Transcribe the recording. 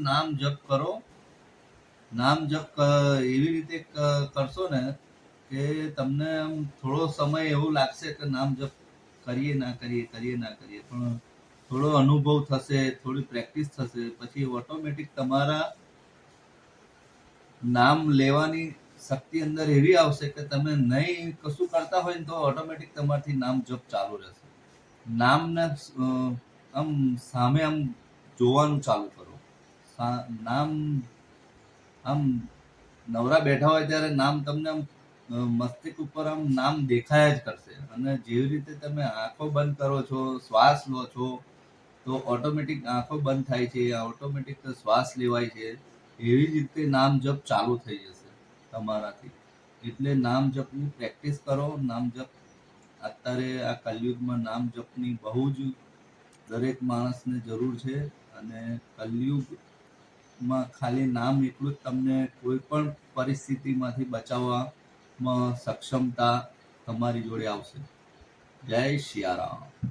નામ જપ કરો. નામ જપ એવી રીતે કરશો ને કે તમને આમ થોડો સમય એવું લાગશે કે નામ જપ કરીએ ના કરીએ, પણ થોડો અનુભવ થશે, થોડી પ્રેક્ટિસ થશે, પછી ઓટોમેટિક તમારા નામ લેવાની શક્તિ અંદર એવી આવશે કે તમે નહીં કશું કરતા હોય ને તો ઓટોમેટિક તમારથી નામ જપ ચાલુ રહેશે. નામને આમ સામે આમ જોવાનું ચાલુ કરો. નામ આમ નવરા બેઠા હોય ત્યારે નામ તમને આમ મસ્તિષ્ક ઉપર આમ નામ દેખાયા જ કરશે. અને જેવી રીતે તમે આંખો બંધ કરો છો, શ્વાસ લો છો, તો ઓટોમેટિક આંખો બંધ થાય છે, ઓટોમેટિક શ્વાસ લેવાય છે. એવી જ રીતે નામ જપ ચાલુ થઈ જશે તમારાથી. એટલે નામ જપની પ્રેક્ટિસ કરો. નામ જપ અત્યારે આ કલયુગમાં નામ જપની બહુ જ દરેક માણસને જરૂર છે. અને કલયુગમાં ખાલી નામ એટલું જ તમને કોઈ પણ પરિસ્થિતિમાંથી બચાવવામાં સક્ષમતા તમારી જોડે આવશે. જય સિયારામ.